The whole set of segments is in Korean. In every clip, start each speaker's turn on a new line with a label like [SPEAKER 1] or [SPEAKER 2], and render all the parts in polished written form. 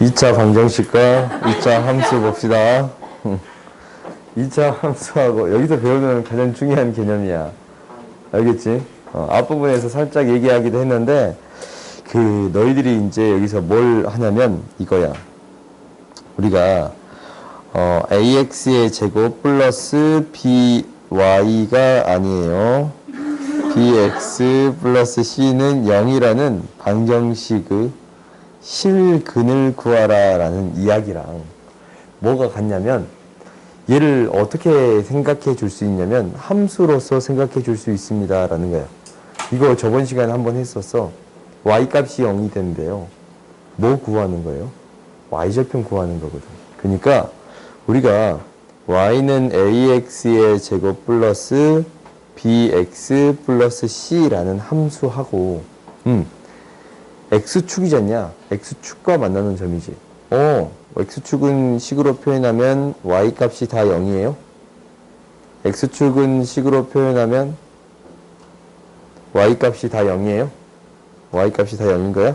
[SPEAKER 1] 2차 방정식과 2차 함수 봅시다. 2차 함수하고 여기서 배우는 가장 중요한 개념이야. 알겠지? 앞부분에서 살짝 얘기하기도 했는데 너희들이 이제 여기서 뭘 하냐면 이거야. 우리가 ax의 제곱 플러스 by가 아니에요. bx 플러스 c는 0이라는 방정식의 실근을 구하라 라는 이야기랑 뭐가 같냐면 얘를 어떻게 생각해 줄 수 있냐면 함수로서 생각해 줄 수 있습니다 라는 거야. 이거 저번 시간에 한번 했었어. y값이 0이 되는데요. 뭐 구하는 거예요? y절편 구하는 거거든. 그러니까 우리가 y는 ax의 제곱 플러스 bx 플러스 c라는 함수하고 x축이잖냐? x축과 만나는 점이지. x축은 식으로 표현하면 y값이 다 0이에요? x축은 식으로 표현하면 y값이 다 0이에요? y값이 다 0인 거야?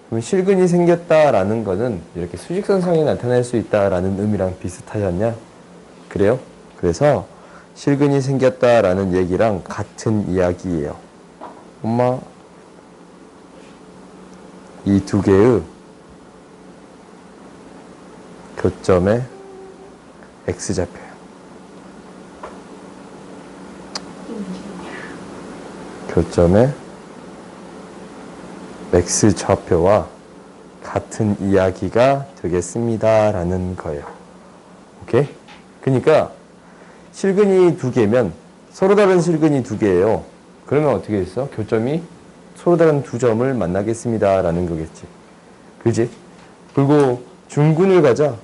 [SPEAKER 1] 그럼 실근이 생겼다라는 거는 이렇게 수직선상에 나타날 수 있다라는 의미랑 비슷하지 않냐? 그래요? 그래서 실근이 생겼다라는 얘기랑 같은 이야기예요. 엄마, 이 두 개의 교점의 x좌표예요. 교점의 x좌표와 같은 이야기가 되겠습니다 라는 거예요. 오케이? 그러니까 실근이 두 개면 서로 다른 실근이 두 개예요. 그러면 어떻게 했어? 교점이 서로 다른 두 점을 만나겠습니다 라는 거겠지. 그지? 그리고 중근을 가자.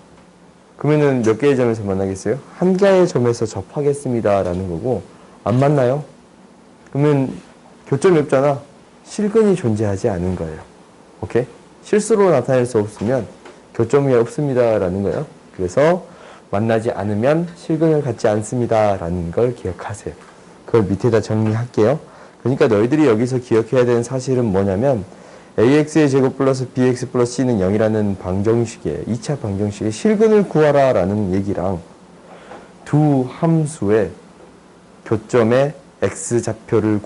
[SPEAKER 1] 그러면은 몇 개의 점에서 만나겠어요? 한 개의 점에서 접하겠습니다 라는 거고, 안 만나요? 그러면 교점이 없잖아. 실근이 존재하지 않은 거예요. 오케이? 실수로 나타낼 수 없으면 교점이 없습니다 라는 거예요. 그래서 만나지 않으면 실근을 갖지 않습니다 라는 걸 기억하세요. 그걸 밑에다 정리할게요. 그러니까 너희들이 여기서 기억해야 되는 사실은 뭐냐면 ax의 제곱 플러스 bx 플러스 c는 0이라는 방정식의 2차 방정식의 실근을 구하라 라는 얘기랑 두 함수의 교점의 x좌표를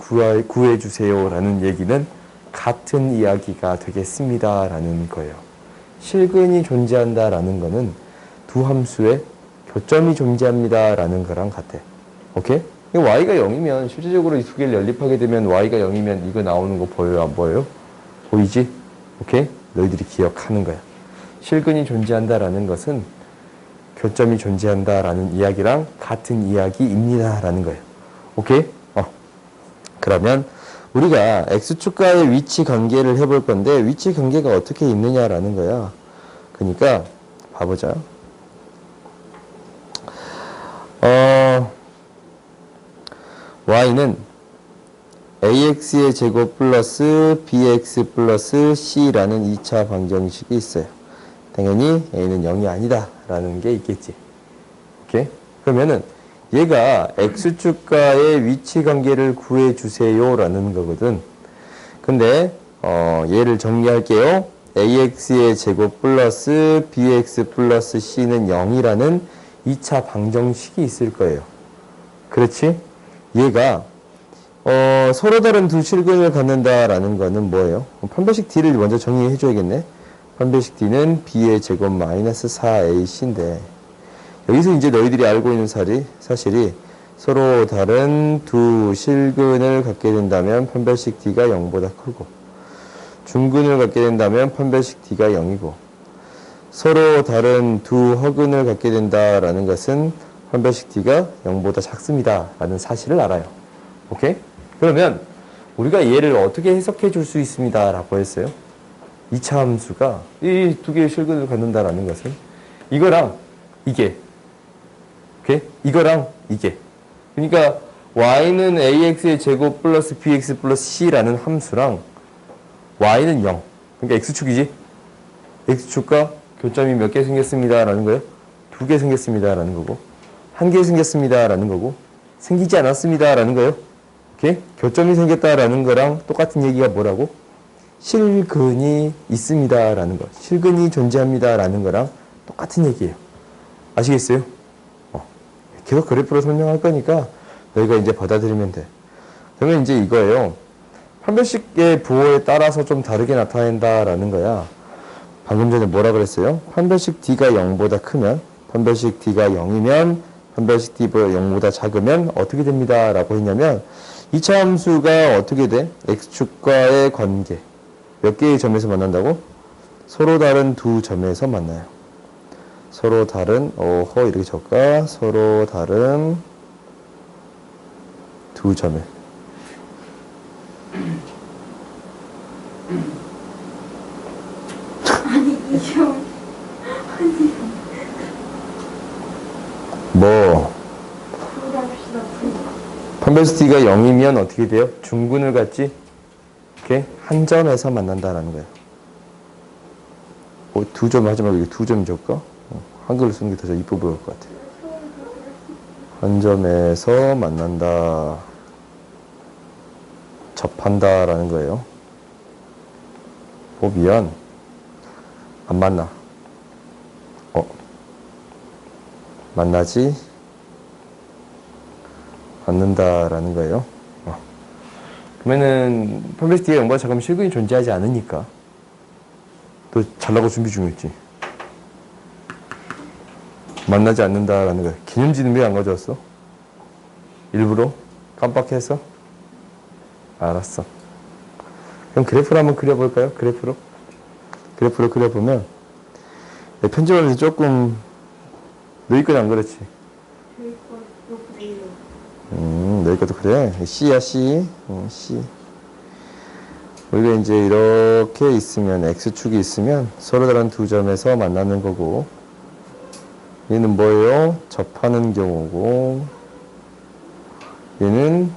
[SPEAKER 1] 구해주세요 라는 얘기는 같은 이야기가 되겠습니다 라는 거예요. 실근이 존재한다 라는 거는 두 함수의 교점이 존재합니다 라는 거랑 같아. 오케이? y가 0이면 실질적으로 이 두 개를 연립하게 되면 y가 0이면 이거 나오는 거 보여요? 안 보여요? 보이지? 오케이? 너희들이 기억하는 거야. 실근이 존재한다라는 것은 교점이 존재한다라는 이야기랑 같은 이야기입니다 라는 거예요. 오케이? 그러면 우리가 x축과의 위치 관계를 해볼 건데 위치 관계가 어떻게 있느냐라는 거야. 그러니까 봐보자. y는 ax의 제곱 플러스 bx 플러스 c라는 2차 방정식이 있어요. 당연히 a는 0이 아니다 라는 게 있겠지. 오케이? 그러면은 얘가 x축과의 위치 관계를 구해주세요 라는 거거든. 근데 얘를 정리할게요. ax의 제곱 플러스 bx 플러스 c는 0이라는 2차 방정식이 있을 거예요. 그렇지? 얘가 서로 다른 두 실근을 갖는다라는 거는 뭐예요? 판별식 D를 먼저 정리해 줘야겠네. 판별식 D는 B의 제곱 마이너스 4AC인데 여기서 이제 너희들이 알고 있는 사실이 서로 다른 두 실근을 갖게 된다면 판별식 D가 0보다 크고 중근을 갖게 된다면 판별식 D가 0이고 서로 다른 두 허근을 갖게 된다라는 것은 판별식 D가 0보다 작습니다 라는 사실을 알아요. 오케이? 그러면 우리가 얘를 어떻게 해석해 줄 수 있습니다 라고 했어요. 2차 함수가 이 두 개의 실근을 갖는다라는 것은 이거랑 이게, 오케이? 이거랑 이게. 그러니까 y는 ax의 제곱 플러스 bx 플러스 c라는 함수랑 y는 0. 그러니까 x축이지? x축과 교점이 몇 개 생겼습니다 라는 거예요? 2개 생겼습니다 라는 거고 한 개 생겼습니다 라는 거고 생기지 않았습니다 라는 거예요. 오케이? 교점이 생겼다라는 거랑 똑같은 얘기가 뭐라고? 실근이 있습니다라는 거, 실근이 존재합니다라는 거랑 똑같은 얘기예요. 아시겠어요? 계속 그래프로 설명할 거니까 너희가 이제 받아들이면 돼. 그러면 이제 이거예요. 판별식의 부호에 따라서 좀 다르게 나타낸다라는 거야. 방금 전에 뭐라 그랬어요? 판별식 D가 0보다 크면, 판별식 D가 0이면, 판별식 D가 0보다 작으면 어떻게 됩니다 라고 했냐면 2차 함수가 어떻게 돼? X축과의 관계 몇 개의 점에서 만난다고? 서로 다른 두 점에서 만나요. 서로 다른, 이렇게 적까? 서로 다른 두 점에.
[SPEAKER 2] 아니 이게 아니
[SPEAKER 1] 뭐?
[SPEAKER 2] 불합시다.
[SPEAKER 1] 판별식 D가 0이면 어떻게 돼요? 중근을 갖지? 이렇게 한 점에서 만난다라는 거예요. 두 점 하지 말고 두 점 적까? 한글로 쓰는 게 더 이뻐 보일 것 같아. 한 점에서 만난다. 접한다라는 거예요. 미안. 안 만나. 만나지 않는다라는 거예요. 그러면은 판별식 D가 0보다 작으면 실근이 존재하지 않으니까. 너 잘나고 준비 중이었지? 만나지 않는다라는 거야. 기념지는 왜 안 가져왔어? 일부러? 깜빡해서? 알았어. 그럼 그래프로 한번 그려볼까요? 그래프로 그려보면 편집하면서 조금 너희 건 안 그렇지? 너희 것도 그래? C야 C. C. 우리가 이제 이렇게 있으면 X축이 있으면 서로 다른 두 점에서 만나는 거고, 얘는 뭐예요? 접하는 경우고, 얘는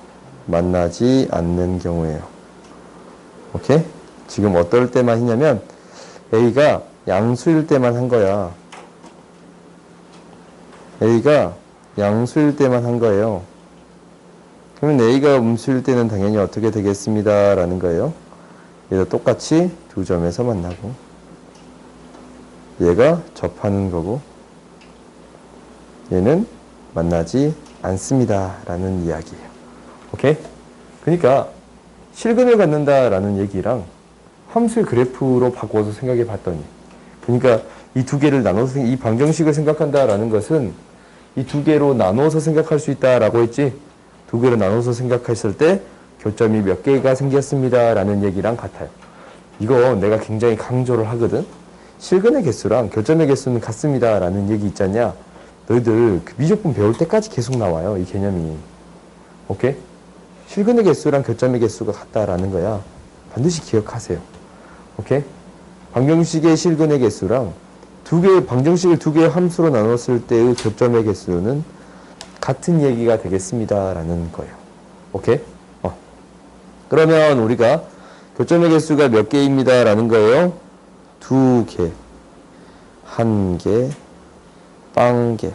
[SPEAKER 1] 만나지 않는 경우예요. 오케이? 지금 어떨 때만 했냐면 A가 양수일 때만 한 거야. A가 양수일 때만 한 거예요. 그러면 A가 음수일 때는 당연히 어떻게 되겠습니다 라는 거예요. 얘도 똑같이 두 점에서 만나고, 얘가 접하는 거고, 얘는 만나지 않습니다 라는 이야기예요. 오케이? 그러니까 실근을 갖는다 라는 얘기랑 함수의 그래프로 바꿔서 생각해 봤더니, 그러니까 이 두 개를 나눠서, 이 방정식을 생각한다 라는 것은 이 두 개로 나눠서 생각할 수 있다 라고 했지. 두 개로 나눠서 생각했을 때 교점이 몇 개가 생겼습니다 라는 얘기랑 같아요. 이거 내가 굉장히 강조를 하거든. 실근의 개수랑 교점의 개수는 같습니다 라는 얘기 있잖냐. 너희들 그 미적분 배울 때까지 계속 나와요, 이 개념이. 오케이? 실근의 개수랑 교점의 개수가 같다라는 거야. 반드시 기억하세요. 오케이? 방정식의 실근의 개수랑 방정식을 두 개의 함수로 나눴을 때의 교점의 개수는 같은 얘기가 되겠습니다 라는 거예요. 오케이? 그러면 우리가 교점의 개수가 몇 개입니다 라는 거예요? 두 개, 한 개, 빵 개.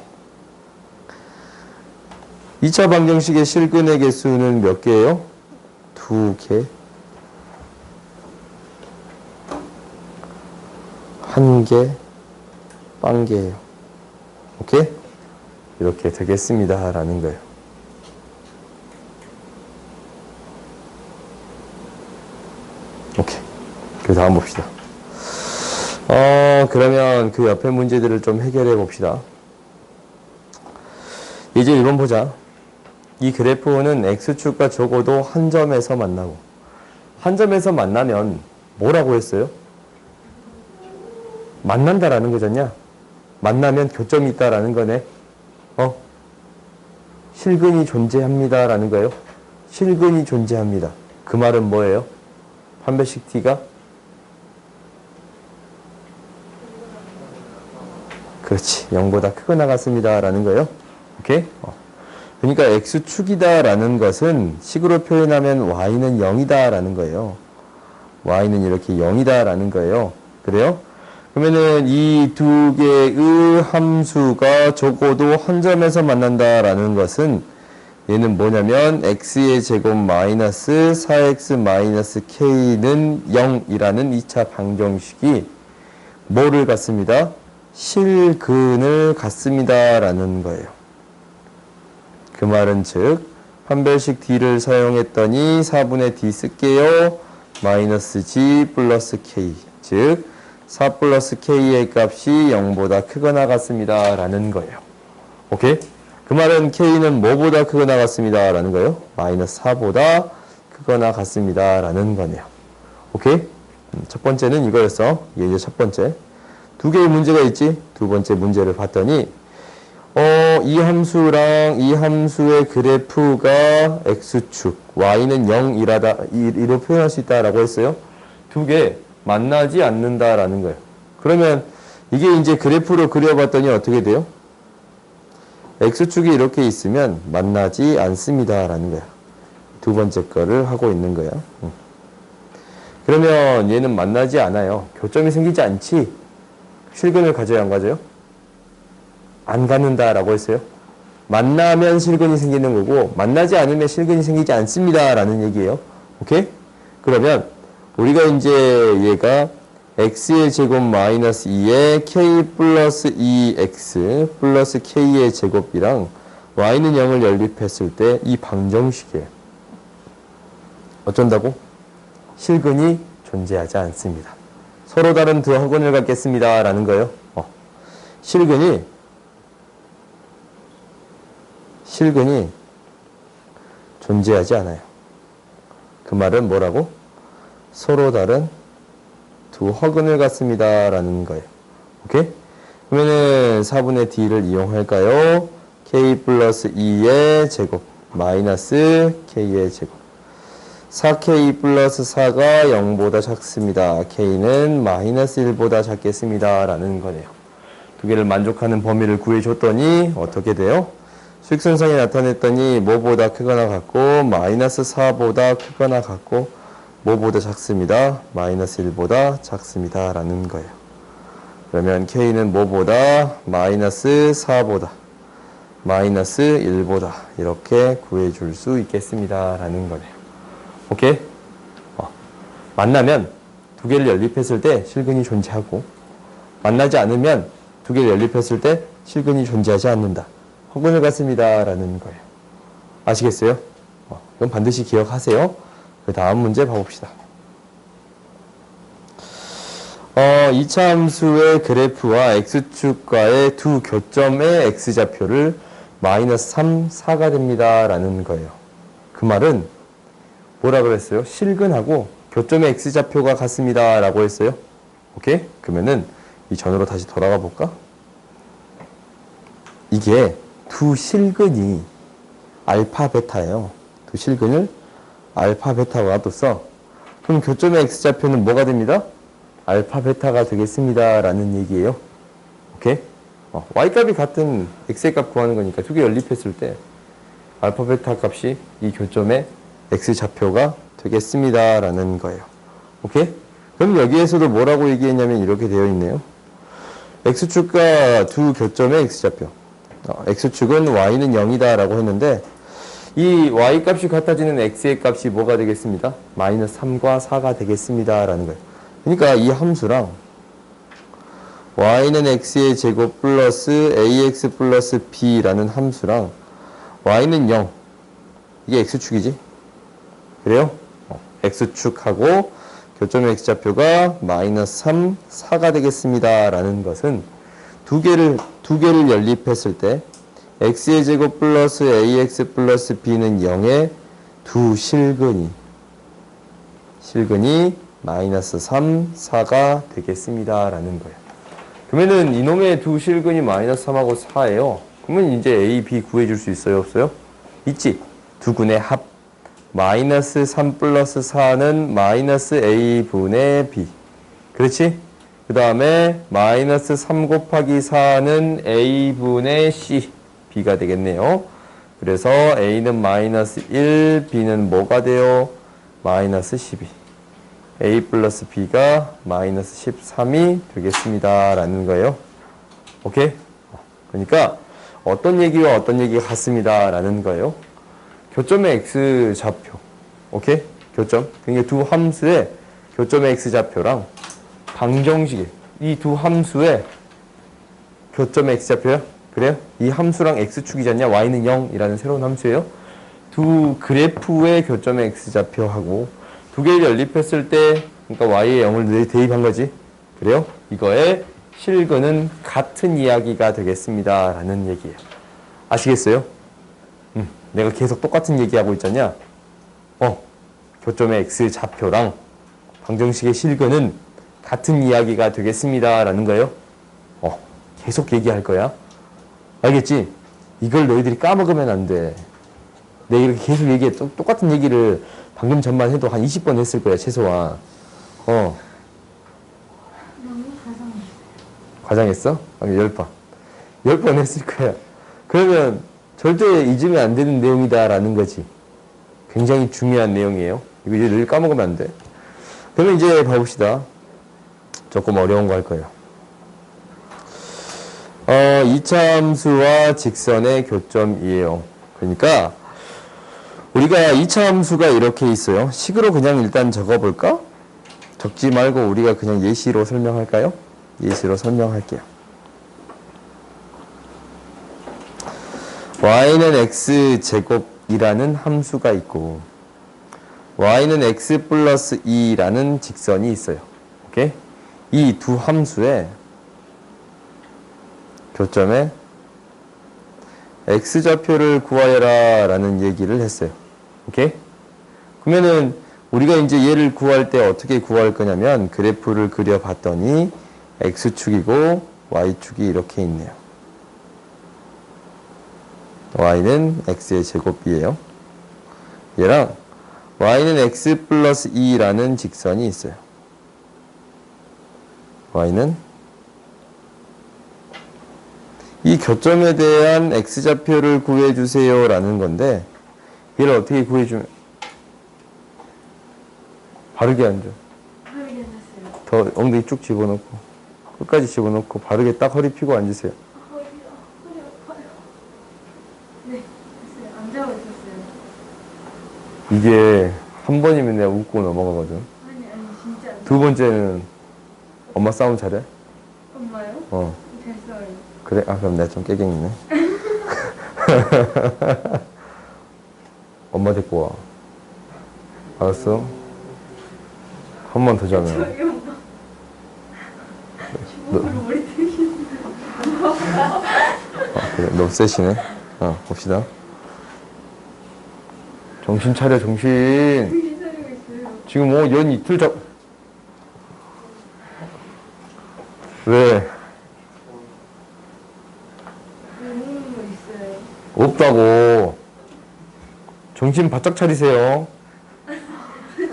[SPEAKER 1] 2차 방정식의 실근의 개수는 몇 개예요? 두 개, 한 개, 빵 개예요. 오케이? 이렇게 되겠습니다 라는 거예요. 오케이. 그 다음 봅시다. 그러면 그 옆에 문제들을 좀 해결해 봅시다. 이제 1번 보자. 이 그래프는 X축과 적어도 한 점에서 만나고, 한 점에서 만나면 뭐라고 했어요? 만난다라는 거잖냐? 만나면 교점이 있다라는 거네. 실근이 존재합니다 라는 거예요. 실근이 존재합니다. 그 말은 뭐예요? 판별식 T가? 그렇지. 0보다 크거나 같습니다 라는 거예요. 오케이? 그러니까 X축이다 라는 것은 식으로 표현하면 Y는 0이다 라는 거예요. Y는 이렇게 0이다 라는 거예요. 그래요? 그러면은 이 두 개의 함수가 적어도 한 점에서 만난다라는 것은 얘는 뭐냐면 x의 제곱 마이너스 4x 마이너스 k는 0이라는 2차 방정식이 뭐를 갖습니다? 실근을 갖습니다 라는 거예요. 그 말은 즉 판별식 d를 사용했더니 4분의 d 쓸게요. 마이너스 g 플러스 k, 즉 4 플러스 k의 값이 0보다 크거나 같습니다 라는 거예요. 오케이? 그 말은 k는 뭐보다 크거나 같습니다 라는 거예요? 마이너스 4보다 크거나 같습니다 라는 거네요. 오케이? 첫 번째는 이거였어. 이게 이제 첫 번째. 두 개의 문제가 있지? 두 번째 문제를 봤더니 이 함수랑 이 함수의 그래프가 x축, y는 0이로 표현할 수 있다라고 했어요. 두 개 만나지 않는다라는 거예요. 그러면 이게 이제 그래프로 그려봤더니 어떻게 돼요? x축이 이렇게 있으면 만나지 않습니다라는 거야. 두 번째 거를 하고 있는 거야. 그러면 얘는 만나지 않아요. 교점이 생기지 않지? 실근을 가져요, 안 가져요? 안 갖는다라고 했어요. 만나면 실근이 생기는 거고 만나지 않으면 실근이 생기지 않습니다라는 얘기예요. 오케이? 그러면 우리가 이제 얘가 x의 제곱 마이너스 2에 k 플러스 2x 플러스 k의 제곱이랑 y는 0을 연립했을 때 이 방정식이에요. 어쩐다고? 실근이 존재하지 않습니다. 서로 다른 두 학원을 갖겠습니다 라는 거예요. 실근이 존재하지 않아요. 그 말은 뭐라고? 서로 다른 두 허근을 갖습니다 라는 거예요. 오케이? 그러면은 4분의 d를 이용할까요? k 플러스 2의 제곱 마이너스 k의 제곱 4k 플러스 4가 0보다 작습니다. k는 마이너스 1보다 작겠습니다 라는 거네요. 두 개를 만족하는 범위를 구해줬더니 어떻게 돼요? 수익선상에 나타냈더니 뭐보다 크거나 같고 마이너스 4보다 크거나 같고 뭐보다 작습니다. 마이너스 1보다 작습니다 라는 거예요. 그러면 k는 뭐보다 마이너스 4보다 마이너스 1보다 이렇게 구해줄 수 있겠습니다 라는 거네요. 오케이? 만나면 두 개를 연립했을 때 실근이 존재하고 만나지 않으면 두 개를 연립했을 때 실근이 존재하지 않는다. 허근을 갖습니다 라는 거예요. 아시겠어요? 이건 반드시 기억하세요. 그 다음 문제 봐봅시다. 2차 함수의 그래프와 x축과의 두 교점의 x좌표를 마이너스 3, 4가 됩니다 라는 거예요. 그 말은 뭐라 그랬어요? 실근하고 교점의 x좌표가 같습니다 라고 했어요. 오케이? 그러면은 이 전으로 다시 돌아가 볼까? 이게 두 실근이 알파 베타예요. 두 실근을 알파 베타와 놔뒀어. 그럼 교점의 x좌표는 뭐가 됩니다? 알파 베타가 되겠습니다 라는 얘기예요. 오케이? y값이 같은 x의 값 구하는 거니까 두 개 연립했을 때 알파 베타 값이 이 교점의 x좌표가 되겠습니다 라는 거예요. 오케이? 그럼 여기에서도 뭐라고 얘기했냐면 이렇게 되어 있네요. x축과 두 교점의 x좌표. x축은 y는 0이다 라고 했는데 이 y값이 같아지는 x의 값이 뭐가 되겠습니다? 마이너스 3과 4가 되겠습니다 라는 거예요. 그러니까 이 함수랑 y는 x의 제곱 플러스 ax 플러스 b라는 함수랑 y는 0 이게 x축이지? 그래요? x축하고 교점의 x좌표가 마이너스 3, 4가 되겠습니다 라는 것은 두 개를 연립했을 때 x의 제곱 플러스 ax 플러스 b는 0의 두 실근이 마이너스 3, 4가 되겠습니다 라는 거예요. 그러면은 이놈의 두 실근이 마이너스 3하고 4예요. 그러면 이제 a, b 구해줄 수 있어요? 없어요? 있지. 두 근의 합 마이너스 3 플러스 4는 마이너스 a분의 b. 그렇지? 그 다음에 마이너스 3 곱하기 4는 a분의 c, b가 되겠네요. 그래서 a는 마이너스 1, b는 뭐가 돼요? 마이너스 12. a 플러스 b가 마이너스 13이 되겠습니다 라는 거예요. 오케이? 그러니까 어떤 얘기와 어떤 얘기가 같습니다 라는 거예요. 교점의 x 좌표. 오케이? 교점. 그러니까 두 함수의 교점의 x 좌표랑 방정식의 이 두 함수의 교점의 x 좌표요? 그래요? 이 함수랑 x축이지 않냐? y는 0이라는 새로운 함수예요. 두 그래프의 교점의 x 좌표하고 두 개를 연립했을 때 그러니까 y의 0을 대입한 거지. 그래요? 이거의 실근은 같은 이야기가 되겠습니다. 라는 얘기예요. 아시겠어요? 내가 계속 똑같은 얘기하고 있잖냐? 교점의 x 좌표랑 방정식의 실근은 같은 이야기가 되겠습니다. 라는 거예요. 계속 얘기할 거야. 알겠지? 이걸 너희들이 까먹으면 안 돼. 내가 이렇게 계속 얘기해. 똑같은 얘기를 방금 전만 해도 한 20번 했을 거야, 최소한.
[SPEAKER 2] 너무 가상했어요.
[SPEAKER 1] 과장했어? 10번. 10번 했을 거야. 그러면 절대 잊으면 안 되는 내용이다라는 거지. 굉장히 중요한 내용이에요. 이거 이제 늘 까먹으면 안 돼. 그러면 이제 봐봅시다. 조금 어려운 거 할 거예요. 2차 함수와 직선의 교점이에요. 그러니까 우리가 2차 함수가 이렇게 있어요. 식으로 그냥 일단 적어볼까? 적지 말고 우리가 그냥 예시로 설명할까요? 예시로 설명할게요. y는 x제곱이라는 함수가 있고 y는 x 플러스 2라는 직선이 있어요. 오케이? 이 두 함수의 교점에 x좌표를 구하여라 라는 얘기를 했어요. 오케이? 그러면은 우리가 이제 얘를 구할 때 어떻게 구할 거냐면 그래프를 그려봤더니 x축이고 y축이 이렇게 있네요. y는 x의 제곱이에요. 얘랑 y는 x 플러스 2라는 직선이 있어요. y는 이 교점에 대한 x좌표를 구해주세요 라는 건데 얘를 어떻게 구해주면 바르게 앉아.
[SPEAKER 2] 바르게 됐어요.
[SPEAKER 1] 더 엉덩이 쭉 집어넣고 끝까지 집어넣고 바르게 딱 허리 펴고 앉으세요.
[SPEAKER 2] 허리 아파요. 네, 됐어요. 앉아고 있었어요.
[SPEAKER 1] 이게 한 번이면 내가 웃고 넘어가거든.
[SPEAKER 2] 아니, 진짜.
[SPEAKER 1] 두 번째는 엄마 싸움 잘해?
[SPEAKER 2] 엄마요? 됐어요.
[SPEAKER 1] 그래? 그럼 내가 좀 깨갱이네. 엄마 데리고 와. 알았어? 한 번 더 자면.
[SPEAKER 2] 저희 엄마. 주먹으로 머리 때리는.
[SPEAKER 1] 그래, 너무 세시네. 봅시다. 정신 차려, 정신.
[SPEAKER 2] 정신 차리고 있어요.
[SPEAKER 1] 지금 연 이틀 잡. 왜?
[SPEAKER 2] 먹는 거 있어요.
[SPEAKER 1] 없다고. 정신 바짝 차리세요.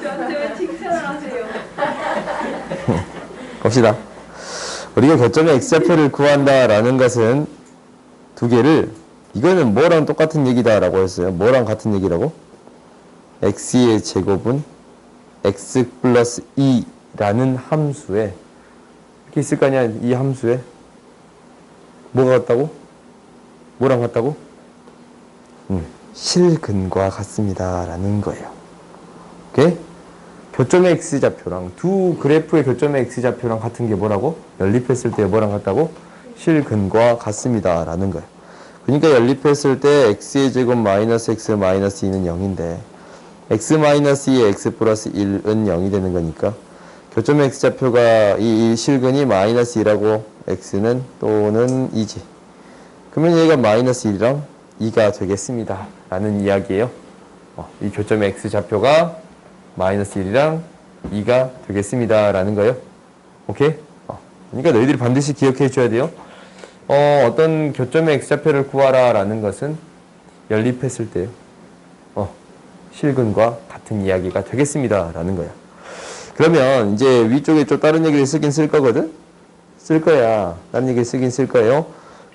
[SPEAKER 2] 저한테 왜 칭찬을 하세요?
[SPEAKER 1] 봅시다. 우리가 교점의 x좌표를 구한다라는 것은 두 개를 이거는 뭐랑 똑같은 얘기다라고 했어요. 뭐랑 같은 얘기라고? x의 제곱은 x 플러스 2라는 함수에 이렇게 있을 거 아니야. 이 함수에 뭐가 같다고? 뭐랑 같다고? 실근과 같습니다 라는 거예요. 오케이? 교점의 x좌표랑 두 그래프의 교점의 x좌표랑 같은 게 뭐라고? 연립했을 때 뭐랑 같다고? 실근과 같습니다 라는 거예요. 그러니까 연립했을 때 x의 제곱 마이너스 x 마이너스 2는 0인데 x 마이너스 2의 x 플러스 1은 0이 되는 거니까 교점의 x좌표가 이 실근이 마이너스 2라고 x는 또는 2지. 그러면 얘가 마이너스 1이랑 2가 되겠습니다 라는 이야기예요. 이 교점의 x좌표가 마이너스 1이랑 2가 되겠습니다 라는 거예요. 오케이? 그러니까 너희들이 반드시 기억해 줘야 돼요. 어떤 교점의 x좌표를 구하라 라는 것은 연립했을 때요. 실근과 같은 이야기가 되겠습니다 라는 거야. 그러면 이제 위쪽에 좀 다른 얘기를 쓰긴 쓸 거거든? 쓸 거야. 다른 얘기를 쓰긴 쓸 거예요.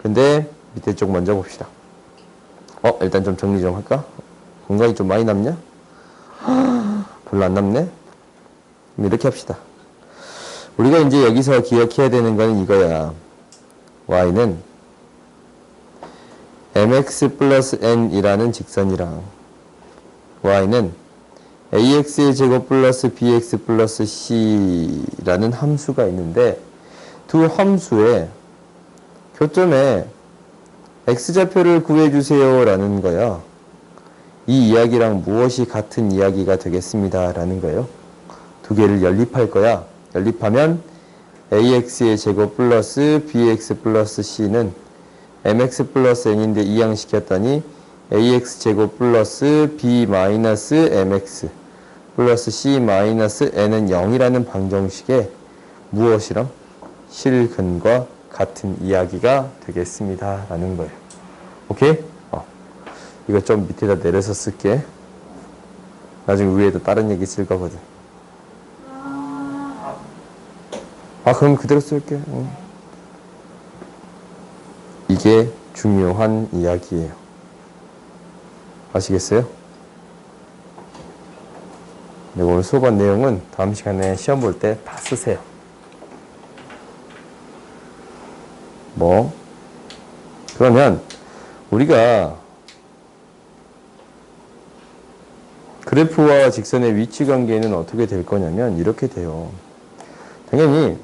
[SPEAKER 1] 근데 밑에 쪽 먼저 봅시다. 일단 좀 정리 좀 할까? 공간이 좀 많이 남냐? 별로 안 남네? 그럼 이렇게 합시다. 우리가 이제 여기서 기억해야 되는 건 이거야. y는 mx 플러스 n이라는 직선이랑 y는 ax의 제곱 플러스 bx 플러스 c라는 함수가 있는데 두 함수의 교점에 x좌표를 구해주세요 라는 거야. 이 이야기랑 무엇이 같은 이야기가 되겠습니다 라는 거예요. 두 개를 연립할 거야. 연립하면 ax의 제곱 플러스 bx 플러스 c는 mx 플러스 n인데 이항시켰더니 ax 제곱 플러스 b 마이너스 mx 플러스 c 마이너스 n은 0이라는 방정식에 무엇이랑 실근과 같은 이야기가 되겠습니다 라는 거예요. 오케이? 이거 좀 밑에다 내려서 쓸게. 나중에 위에도 다른 얘기 쓸 거거든. 그럼 그대로 쓸게. 이게 중요한 이야기예요. 아시겠어요? 네, 오늘 수업한 내용은 다음 시간에 시험 볼 때 다 쓰세요. 그러면 우리가 그래프와 직선의 위치 관계는 어떻게 될 거냐면 이렇게 돼요. 당연히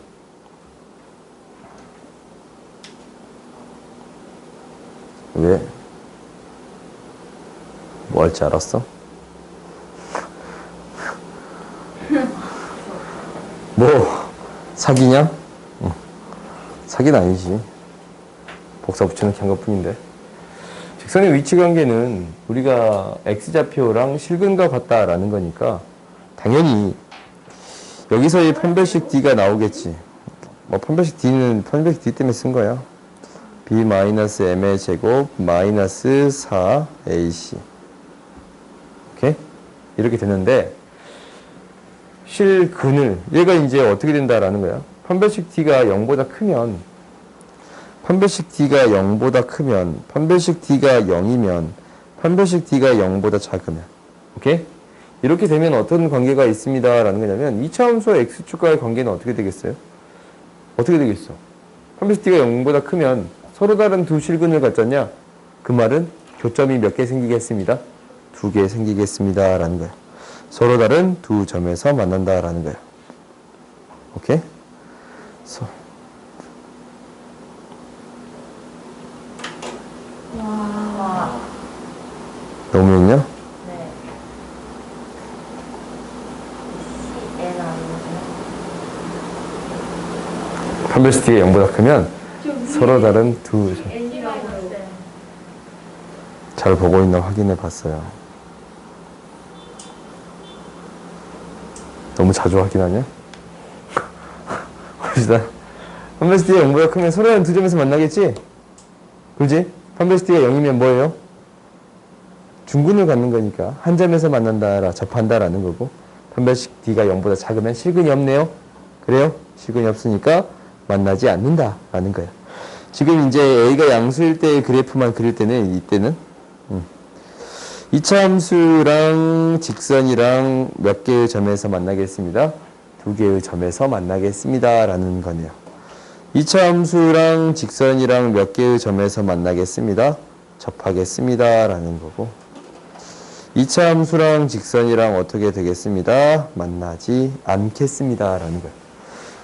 [SPEAKER 1] 왜? 뭐 할지 알았어? 사기냐? 사기는 아니지. 복사 붙여넣기 한 것뿐인데. 직선의 위치 관계는 우리가 x좌표랑 실근과 같다라는 거니까 당연히 여기서의 판별식 d가 나오겠지. 판별식 d는 판별식 d 때문에 쓴 거야. b-m의 제곱 마이너스 4ac. 오케이? 이렇게 되는데 실근을 얘가 이제 어떻게 된다라는 거야. 판별식 d가 0보다 크면 판별식 d가 0보다 크면 판별식 d가 0이면 판별식 d가 0보다 작으면 오케이? 이렇게 되면 어떤 관계가 있습니다 라는 거냐면 2차 함수와 x축과의 관계는 어떻게 되겠어요? 어떻게 되겠어? 판별식 d가 0보다 크면 서로 다른 두 실근을 갖잖냐? 그 말은 교점이 몇 개 생기겠습니다? 2개 생기겠습니다 라는 거야. 서로 다른 두 점에서 만난다 라는 거야. 오케이? 너무 했냐?
[SPEAKER 3] 네. CN 아니에요?
[SPEAKER 1] 판별식 d가 0보다 크면 서로 다른 두 점. 잘 보고 있나 확인해 봤어요. 너무 자주 확인하냐? 봅시다. 판별식 d가 0보다 크면 서로 다른 두 점에서 만나겠지? 그지? 판별식 d가 0이면 뭐예요? 중근을 갖는 거니까 한 점에서 만난다, 접한다라는 거고 판별식 d가 0보다 작으면 실근이 없네요. 그래요? 실근이 없으니까 만나지 않는다라는 거예요. 지금 이제 a가 양수일 때의 그래프만 그릴 때는 이때는 2차 함수랑 직선이랑 몇 개의 점에서 만나겠습니다. 2개의 점에서 만나겠습니다 라는 거네요. 2차 함수랑 직선이랑 몇 개의 점에서 만나겠습니다. 접하겠습니다 라는 거고 2차 함수랑 직선이랑 어떻게 되겠습니다. 만나지 않겠습니다 라는 거예요.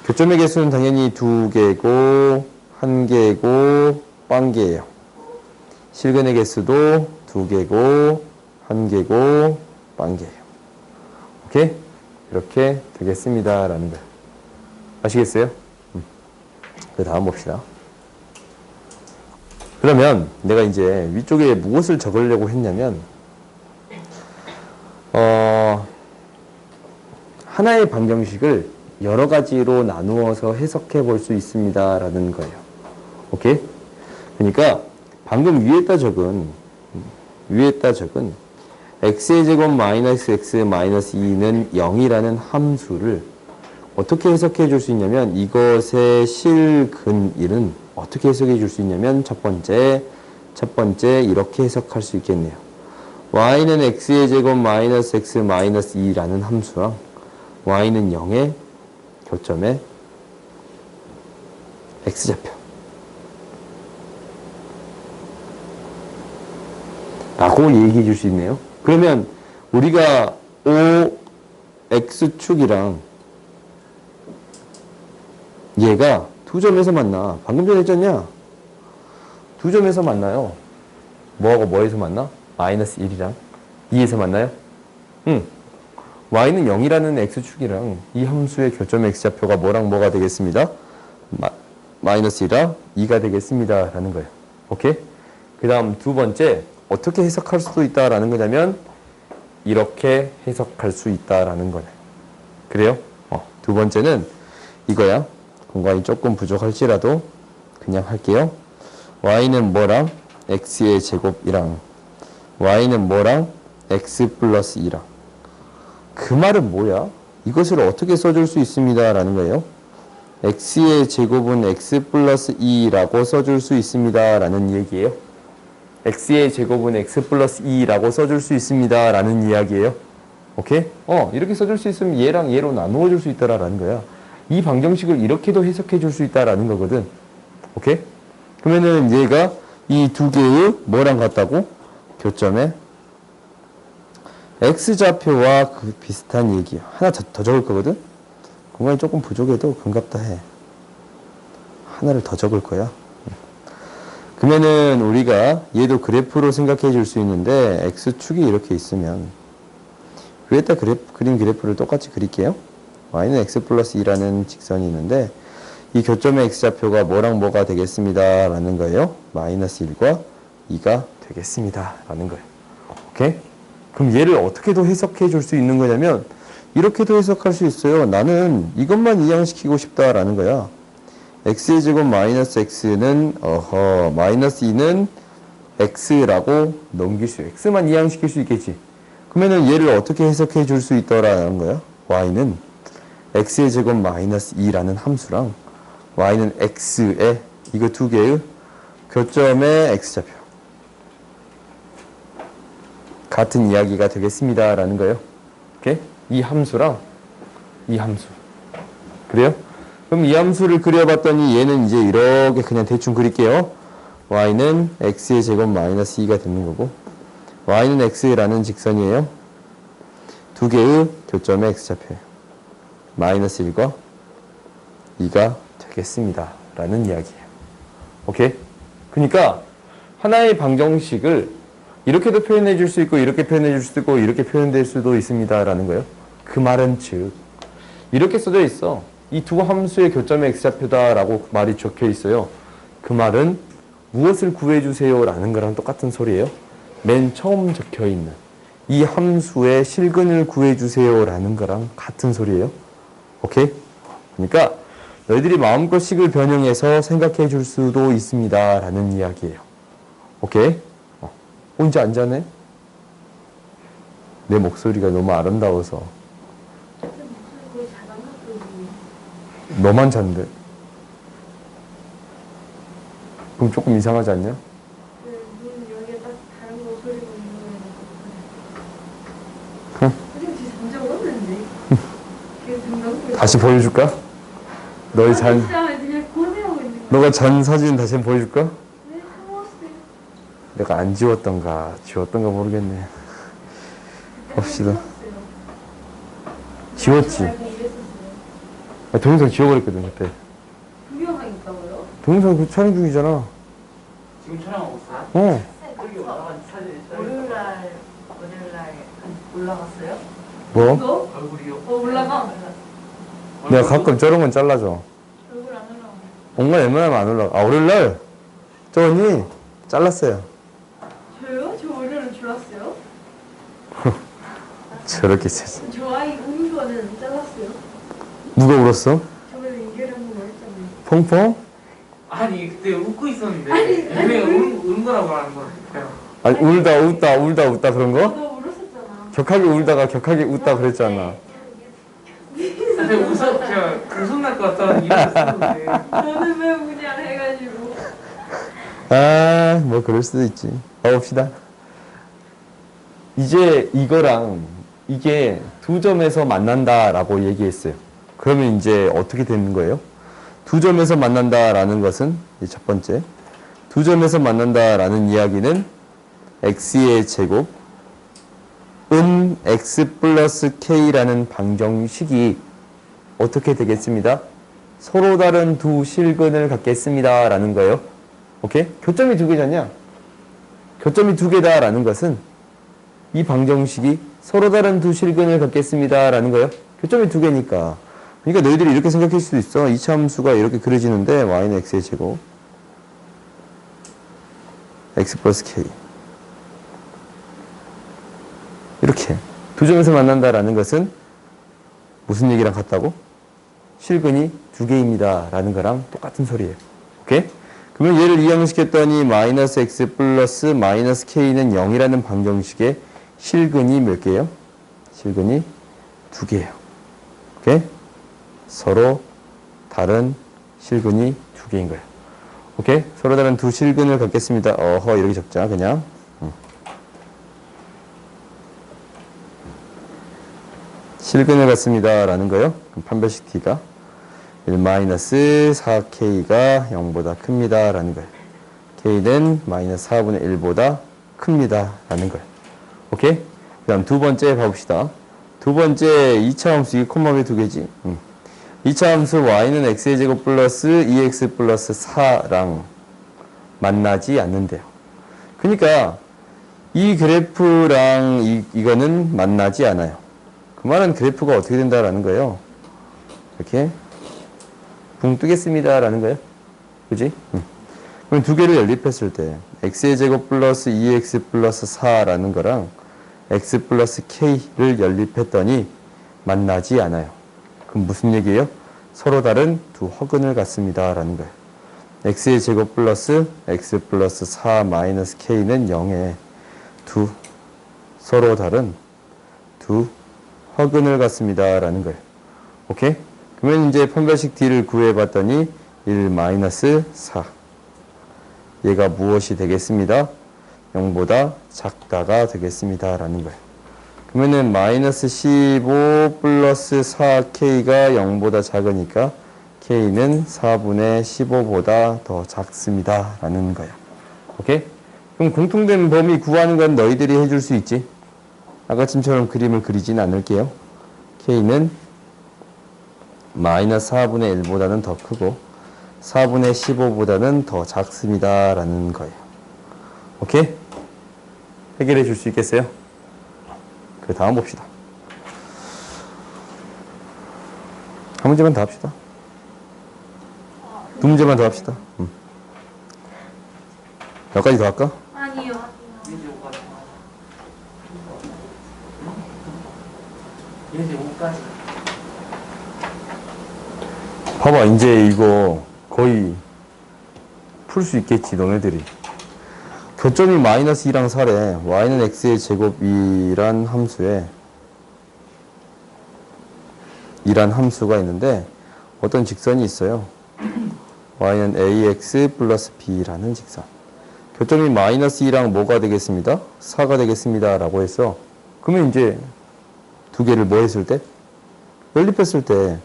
[SPEAKER 1] 교점의 개수는 당연히 2개고 1개고 빵개예요. 실근의 개수도 2개고 1개고 빵개예요. 오케이? 이렇게 되겠습니다 라는 거예요. 아시겠어요? 그 다음 봅시다. 그러면 내가 이제 위쪽에 무엇을 적으려고 했냐면 하나의 방정식을 여러 가지로 나누어서 해석해 볼 수 있습니다 라는 거예요. 오케이? 그러니까 방금 위에다 적은 x의 제곱 마이너스 x 마이너스 2는 0이라는 함수를 어떻게 해석해 줄 수 있냐면 이것의 실근일은 어떻게 해석해 줄 수 있냐면 첫 번째 이렇게 해석할 수 있겠네요. y는 x의 제곱 마이너스 x 마이너스 2라는 함수랑 y는 0의 교점에 x좌표 라고 얘기해 줄 수 있네요. 그러면 우리가 OX축이랑 얘가 두 점에서 만나. 방금 전에 했잖냐? 두 점에서 만나요. 뭐하고 뭐에서 만나? 마이너스 1이랑 2에서 만나요? 응. y는 0이라는 x축이랑 이 함수의 교점 x좌표가 뭐랑 뭐가 되겠습니다? 마이너스 1이랑 2가 되겠습니다. 라는 거예요. 오케이? 그 다음 두 번째, 어떻게 해석할 수도 있다라는 거냐면 이렇게 해석할 수 있다라는 거네. 그래요? 두 번째는 이거야. 공간이 조금 부족할지라도 그냥 할게요. y는 뭐랑 x의 제곱이랑 y는 뭐랑 x 플러스 2랑. 그 말은 뭐야? 이것을 어떻게 써줄 수 있습니다 라는 거예요. x의 제곱은 x 플러스 2라고 써줄 수 있습니다 라는 얘기예요. x의 제곱은 x 플러스 2라고 써줄 수 있습니다 라는 이야기예요. 오케이? 이렇게 써줄 수 있으면 얘랑 얘로 나누어 줄 수 있다라는 거야. 이 방정식을 이렇게도 해석해 줄 수 있다라는 거거든. 오케이? 그러면은 얘가 이 두 개의 뭐랑 같다고? 교점에 x좌표와 그 비슷한 얘기야. 하나 더 적을 거거든? 공간이 조금 부족해도 반갑다 해. 하나를 더 적을 거야. 그러면은 우리가 얘도 그래프로 생각해 줄 수 있는데 x축이 이렇게 있으면 위에다 그린 그래프를 똑같이 그릴게요. y는 x 플러스 2라는 직선이 있는데 이 교점의 x좌표가 뭐랑 뭐가 되겠습니다 라는 거예요. 마이너스 1과 2가 되겠습니다 라는 거예요. 오케이? 그럼 얘를 어떻게도 해석해 줄 수 있는 거냐면 이렇게도 해석할 수 있어요. 나는 이것만 이항시키고 싶다라는 거야. x의 제곱 마이너스 x는 마이너스 2는 x라고 넘길 수 x만 이항시킬 수 있겠지. 그러면은 얘를 어떻게 해석해 줄 수 있더라는 거야. y는 x의 제곱 마이너스 2라는 함수랑 y는 x의 이거 두 개의 교점의 x좌표 같은 이야기가 되겠습니다 라는 거예요. 오케이? 이 함수랑 이 함수. 그래요? 그럼 이 함수를 그려봤더니 얘는 이제 이렇게 그냥 대충 그릴게요. y는 x의 제곱 마이너스 2가 되는 거고 y는 x라는 직선이에요. 두 개의 교점의 x좌표예요. 마이너스 1과 2가 되겠습니다 라는 이야기예요. 오케이? 그러니까 하나의 방정식을 이렇게도 표현해 줄 수 있고 이렇게 표현해 줄 수도 있고 이렇게 표현될 수도 있습니다 라는 거예요. 그 말은 즉 이렇게 써져 있어. 이 두 함수의 교점의 x좌표다 라고 말이 적혀 있어요. 그 말은 무엇을 구해주세요 라는 거랑 똑같은 소리예요. 맨 처음 적혀 있는 이 함수의 실근을 구해주세요 라는 거랑 같은 소리예요. 오케이? 그러니까 너희들이 마음껏 식을 변형해서 생각해 줄 수도 있습니다 라는 이야기예요. 오케이? 이제 안 자네? 내 목소리가 너무 아름다워서.
[SPEAKER 2] 목소리 작은 것도
[SPEAKER 1] 너만 잔대. 그럼 조금 이상하지 않냐?
[SPEAKER 2] 눈 여기에 딱 다른 거 소리가 있는
[SPEAKER 1] 흥.
[SPEAKER 2] 거예요. 지금 진짜 울었는데.
[SPEAKER 1] 다시 보여줄까? 너의 잔,
[SPEAKER 2] 진짜 그냥 고뇌하고 있는 거야.
[SPEAKER 1] 너가 잔 사진 다시 한번 보여줄까?
[SPEAKER 2] 네, 사왔어요.
[SPEAKER 1] 내가 안 지웠던가 지웠던가 모르겠네. 봅시다. 지웠지? 동영상 지워버렸거든 그때.
[SPEAKER 2] 동영상 있다고요?
[SPEAKER 1] 동영상 그 촬영 중이잖아.
[SPEAKER 4] 지금 촬영하고 있어요?
[SPEAKER 1] 어.
[SPEAKER 4] 저기 올라간 사진 있어요?
[SPEAKER 3] 월요일날 올라갔어요?
[SPEAKER 1] 뭐?
[SPEAKER 2] 이거?
[SPEAKER 4] 얼굴이요?
[SPEAKER 2] 올라가.
[SPEAKER 1] 내가 가끔 저런 건 잘라줘.
[SPEAKER 2] 얼굴 안 올라가.
[SPEAKER 1] 온건 웬만하면 안 올라가. 월요일날 저 언니 잘랐어요.
[SPEAKER 2] 저요? 저 월요일은 줄었어요?
[SPEAKER 1] 저렇게 있었어.
[SPEAKER 2] 저 아이 우는 거는 잘랐어요.
[SPEAKER 1] 누가 울었어?
[SPEAKER 2] 저번에 이결이 한번 말했잖아요.
[SPEAKER 1] 펑펑?
[SPEAKER 4] 아니 그때 웃고 있었는데 내가 우는 거라고 말하는 거예요.
[SPEAKER 1] 아니 울다 그런 거?
[SPEAKER 2] 너 울었었잖아.
[SPEAKER 1] 격하게 울다가 격하게 웃다 그랬잖아.
[SPEAKER 4] 근데 제가 웃음 날 것 같다는 이유를 썼는데
[SPEAKER 2] 너는 왜 우냐 해가지고.
[SPEAKER 1] 아, 뭐 그럴 수도 있지. 가봅시다. 이제 이거랑 이게 두 점에서 만난다라고 얘기했어요. 그러면 이제 어떻게 되는 거예요? 두 점에서 만난다라는 것은 이제 첫 번째. 두 점에서 만난다라는 이야기는 x의 제곱 은 x 플러스 k라는 방정식이 어떻게 되겠습니다? 서로 다른 두 실근을 갖겠습니다 라는 거예요. 오케이? 교점이 두 개잖냐? 교점이 두 개다 라는 것은 이 방정식이 서로 다른 두 실근을 갖겠습니다 라는 거예요. 교점이 두 개니까. 그러니까 너희들이 이렇게 생각할 수도 있어. 이차 함수가 이렇게 그려지는데 y는 x의 제곱 x 플러스 k 이렇게 두 점에서 만난다라는 것은 무슨 얘기랑 같다고? 실근이 두 개입니다 라는 거랑 똑같은 소리예요. 오케이? 그러면 얘를 이항시켰더니 마이너스 x 플러스 마이너스 k는 0이라는 방정식의 실근이 몇 개예요? 실근이 두 개예요. 오케이? 서로 다른 실근이 두 개인 거예요. 오케이? 서로 다른 두 실근을 갖겠습니다. 어허, 이렇게 적자, 그냥. 실근을 갖습니다. 라는 거예요. 그럼 판별식 t가 1-4k가 0보다 큽니다. 라는 거예요. k는 마이너스 4분의 1보다 큽니다. 라는 거예요. 오케이? 그 다음 두 번째 봐봅시다. 두 번째 2차 함수, 이게 콤마 왜 두 개지? 2차 함수 y는 x의 제곱 플러스 2x 플러스 4랑 만나지 않는데요. 그러니까 이 그래프랑 이거는 만나지 않아요. 그 말은 그래프가 어떻게 된다라는 거예요. 이렇게 붕 뜨겠습니다 라는 거예요. 그지? 그럼 두 개를 연립했을 때 x의 제곱 플러스 2x 플러스 4라는 거랑 x 플러스 k를 연립했더니 만나지 않아요. 그럼 무슨 얘기예요? 서로 다른 두 허근을 갖습니다 라는 거예요. x의 제곱 플러스 x 플러스 4 마이너스 k는 0에 두 서로 다른 두 허근을 갖습니다 라는 거예요. 오케이? 그러면 이제 판별식 d를 구해봤더니 1-4 얘가 무엇이 되겠습니다? 0보다 작다가 되겠습니다 라는 거예요. 그러면은 마이너스 15 플러스 4k가 0보다 작으니까 k는 4분의 15보다 더 작습니다 라는 거야. 오케이? 그럼 공통된 범위 구하는 건 너희들이 해줄 수 있지? 아까쯤처럼 그림을 그리진 않을게요. k는 마이너스 4분의 1보다는 더 크고 4분의 15보다는 더 작습니다 라는 거예요. 오케이? 해결해 줄 수 있겠어요? 그 다음 봅시다. 한 문제만 더 합시다. 두 문제만 더 합시다. 몇 가지 더 할까?
[SPEAKER 2] 아니요.
[SPEAKER 4] 이제 5까지. 이제 5까지.
[SPEAKER 1] 봐봐, 이제 이거 거의 풀 수 있겠지, 너네들이. 교점이 마이너스 2랑 4래. y는 x의 제곱이란 함수에 이란 함수가 있는데 어떤 직선이 있어요. y는 ax 플러스 b라는 직선. 교점이 마이너스 2랑 뭐가 되겠습니다? 4가 되겠습니다. 라고 해서 그러면 이제 두 개를 뭐 했을 때? 연립했을 때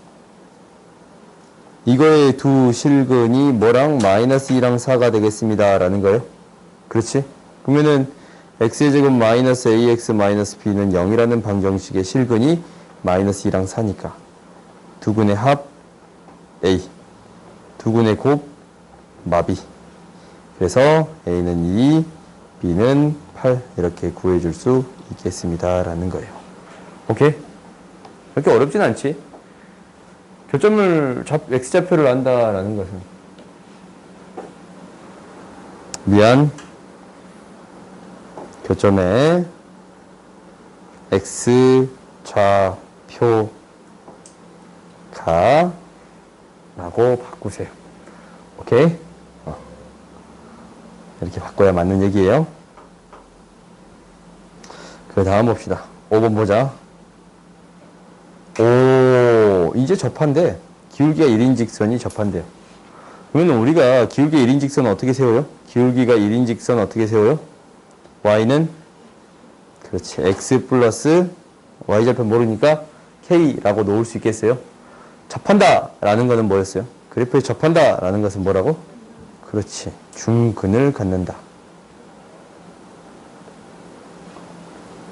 [SPEAKER 1] 이거의 두 실근이 뭐랑 마이너스 2랑 4가 되겠습니다. 라는 거예요. 그렇지? 그러면은 x의 제곱 마이너스 ax 마이너스 b는 0이라는 방정식의 실근이 마이너스 2랑 4니까 두근의 합 a, 두근의 곱 마비. 그래서 a는 2, b는 8 이렇게 구해줄 수 있겠습니다. 라는 거예요. 오케이? 그렇게 어렵진 않지? 교점을 x좌표를 안다라는 것은 미안. 교점에 x좌표가 라고 바꾸세요. 오케이? 이렇게 바꿔야 맞는 얘기예요. 그 다음 봅시다. 5번 보자. 오, 이제 접한대. 기울기가 1인 직선이 접한대요. 그러면 우리가 기울기 1인 직선 어떻게 세워요? 기울기가 1인 직선 어떻게 세워요? y는 그렇지 x 플러스 y좌표 모르니까 k라고 놓을 수 있겠어요? 접한다 라는 거는 뭐였어요? 그래프에 접한다 라는 것은 뭐라고? 그렇지 중근을 갖는다.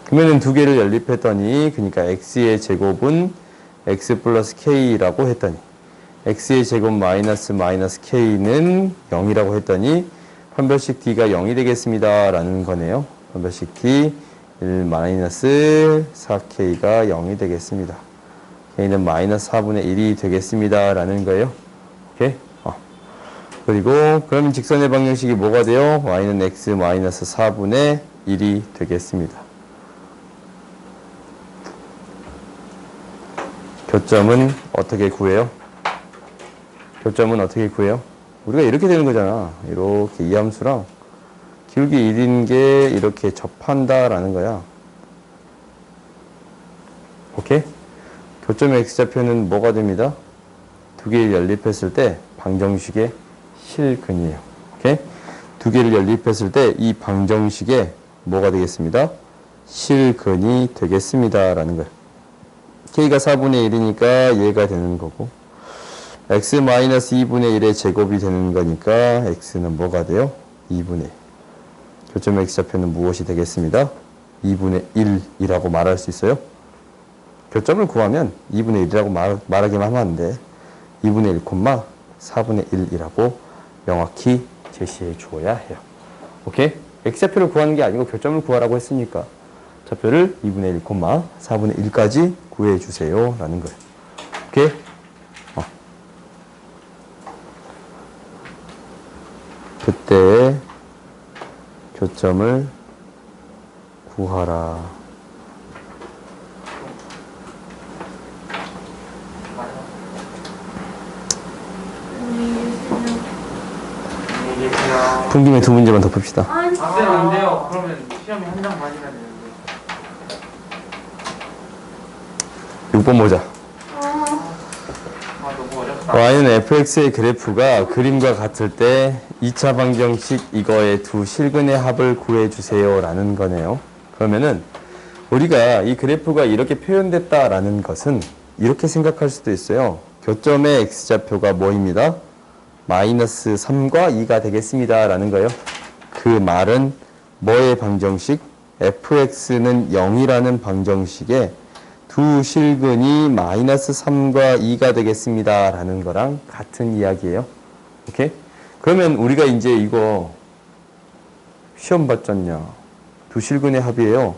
[SPEAKER 1] 그러면은 두 개를 연립했더니, 그러니까 x의 제곱은 x 플러스 k라고 했더니, x의 제곱 마이너스 k는 0이라고 했더니, 판별식 d가 0이 되겠습니다. 라는 거네요. 판별식 d 1 마이너스 4k가 0이 되겠습니다. k는 마이너스 4분의 1이 되겠습니다. 라는 거예요. 오케이? 그리고 그러면 직선의 방정식이 뭐가 돼요? y는 x 마이너스 4분의 1이 되겠습니다. 교점은 어떻게 구해요? 교점은 어떻게 구해요? 우리가 이렇게 되는 거잖아. 이렇게 이 함수랑 기울기 1인 게 이렇게 접한다라는 거야. 오케이? 교점의 x좌표는 뭐가 됩니다? 두 개를 연립했을 때 방정식의 실근이에요. 오케이? 두 개를 연립했을 때 이 방정식의 뭐가 되겠습니다? 실근이 되겠습니다. 라는 거예요. k가 4분의 1이니까 얘가 되는 거고, x-2분의 1의 제곱이 되는 거니까 x는 뭐가 돼요? 2분의 1. 교점의 x좌표는 무엇이 되겠습니다? 2분의 1이라고 말할 수 있어요? 교점을 구하면 2분의 1이라고 말하기만 하면 안 돼. 2분의 1, 4분의 1이라고 명확히 제시해 주어야 해요. 오케이? x좌표를 구하는 게 아니고 교점을 구하라고 했으니까 좌표를 2분의 1, 4분의 1까지 구해 주세요. 라는 거예요. 오케이? 그때 교점을 구하라.
[SPEAKER 4] 안녕히 계세요.
[SPEAKER 1] 푼 김에 두 문제만 더 풉시다.
[SPEAKER 2] 아니,
[SPEAKER 4] 아, 쌤, 안 돼요. 그러면 시험이 한 장 반이나 되는데.
[SPEAKER 1] 6번 보자.
[SPEAKER 4] 아, 너무 어렵다.
[SPEAKER 1] y는 fx의 그래프가 그림과 같을 때 2차 방정식 이거의 두 실근의 합을 구해주세요. 라는 거네요. 그러면은 우리가 이 그래프가 이렇게 표현됐다라는 것은 이렇게 생각할 수도 있어요. 교점의 x좌표가 뭐입니다? 마이너스 3과 2가 되겠습니다. 라는 거예요. 그 말은 뭐의 방정식? fx는 0이라는 방정식에 두 실근이 마이너스 3과 2가 되겠습니다. 라는 거랑 같은 이야기예요. 오케이? 그러면 우리가 이제 이거 시험 봤잖냐. 두 실근의 합이에요.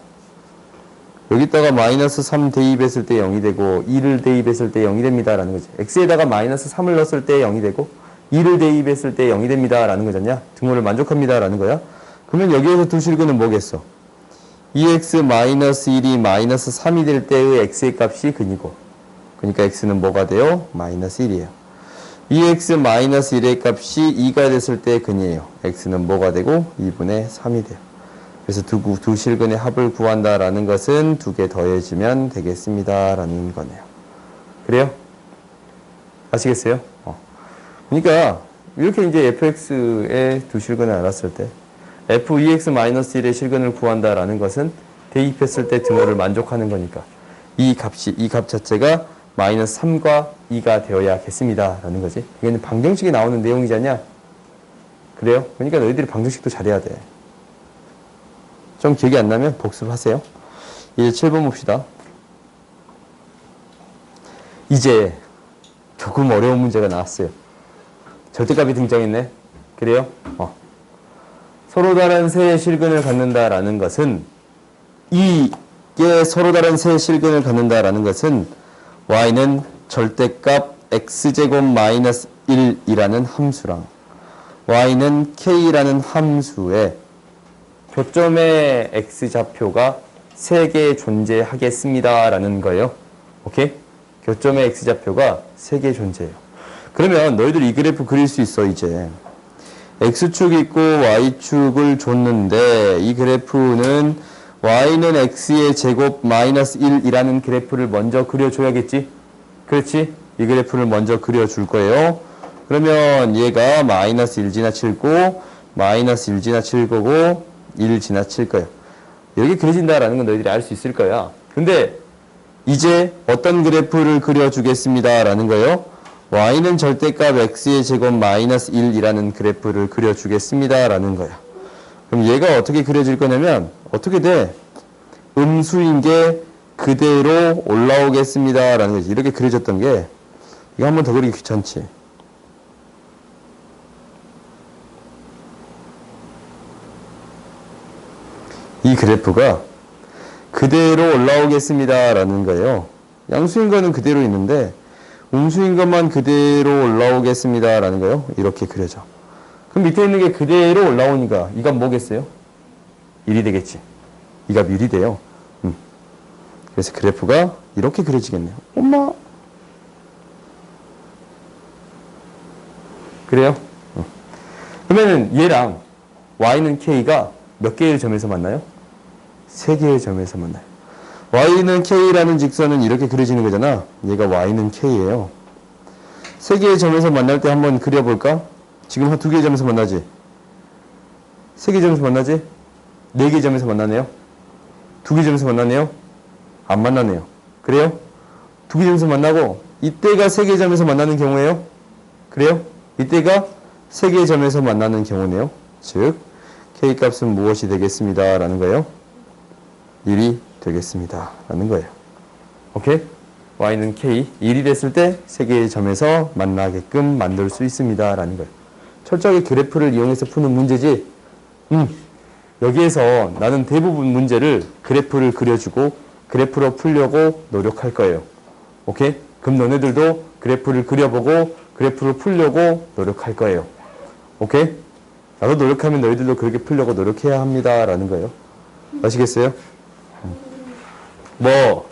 [SPEAKER 1] 여기다가 마이너스 3 대입했을 때 0이 되고 2를 대입했을 때 0이 됩니다. 라는 거지. x에다가 마이너스 3을 넣었을 때 0이 되고 2를 대입했을 때 0이 됩니다. 라는 거잖냐. 등호를 만족합니다. 라는 거야. 그러면 여기에서 두 실근은 뭐겠어? 2x 마이너스 1이 마이너스 3이 될 때의 x의 값이 근이고, 그러니까 x는 뭐가 돼요? 마이너스 1이에요. 2x 마이너스 1의 값이 2가 됐을 때 근이에요. x는 뭐가 되고 2분의 3이 돼요. 그래서 두 실근의 합을 구한다라는 것은 두 개 더해지면 되겠습니다. 라는 거네요. 그래요? 아시겠어요? 그러니까 이렇게 이제 fx의 두 실근을 알았을 때 f2x-1의 실근을 구한다라는 것은 대입했을 때 등호를 만족하는 거니까 이 값 자체가 마이너스 3과 2가 되어야겠습니다. 라는 거지. 이거는 방정식에 나오는 내용이잖냐? 그래요? 그러니까 너희들이 방정식도 잘해야 돼. 좀 기억이 안 나면 복습하세요. 이제 7번 봅시다. 이제 조금 어려운 문제가 나왔어요. 절대값이 등장했네. 그래요? 서로 다른 세 실근을 갖는다라는 것은 이게 서로 다른 세 실근을 갖는다라는 것은 y는 절대값 x제곱 마이너스 1이라는 함수랑 y는 k라는 함수에 교점의 x좌표가 3개 존재하겠습니다. 라는 거예요. 오케이? 교점의 x좌표가 3개 존재해요. 그러면 너희들 이 그래프 그릴 수 있어, 이제. x축 있고 y축을 줬는데 이 그래프는 y는 x의 제곱 마이너스 1이라는 그래프를 먼저 그려줘야겠지? 그렇지? 이 그래프를 먼저 그려줄 거예요. 그러면 얘가 마이너스 1 지나칠 거, 마이너스 1 지나칠 거고 1 지나칠 거예요. 여기 그려진다라는 건 너희들이 알 수 있을 거야. 근데 이제 어떤 그래프를 그려주겠습니다. 라는 거예요. y는 절대값 x의 제곱 마이너스 1이라는 그래프를 그려주겠습니다. 라는 거야. 그럼 얘가 어떻게 그려질 거냐면 어떻게 돼? 음수인 게 그대로 올라오겠습니다. 라는 거지. 이렇게 그려졌던 게, 이거 한 번 더 그리기 귀찮지. 이 그래프가 그대로 올라오겠습니다. 라는 거예요. 양수인 거는 그대로 있는데, 음수인 것만 그대로 올라오겠습니다. 라는 거예요. 이렇게 그려져. 그럼 밑에 있는 게 그대로 올라오니까, 이 값 뭐겠어요? 1이 되겠지. 이 값 1이 돼요. 그래서 그래프가 이렇게 그려지겠네요. 엄마! 그래요? 그러면은 얘랑 y는 k가 몇 개의 점에서 만나요? 3개의 점에서 만나요. y는 k라는 직선은 이렇게 그려지는 거잖아. 얘가 y는 k예요. 3개의 점에서 만날 때 한번 그려볼까? 지금 한 2개의 점에서 만나지? 3개의 점에서 만나지? 4개의 점에서 만나네요? 2개의 점에서 만나네요? 안 만나네요. 그래요? 2개의 점에서 만나고 이때가 3개의 점에서 만나는 경우예요? 그래요? 이때가 3개의 점에서 만나는 경우네요. 즉 k값은 무엇이 되겠습니다. 라는 거예요. 1이 되겠습니다. 라는 거예요. 오케이? y는 k, 1이 됐을 때 3개의 점에서 만나게끔 만들 수 있습니다. 라는 거예요. 철저하게 그래프를 이용해서 푸는 문제지. 여기에서 나는 대부분 문제를 그래프를 그려주고 그래프로 풀려고 노력할 거예요. 오케이? 그럼 너네들도 그래프를 그려보고 그래프를 풀려고 노력할 거예요. 오케이? 나도 노력하면 너희들도 그렇게 풀려고 노력해야 합니다. 라는 거예요. 아시겠어요? 뭐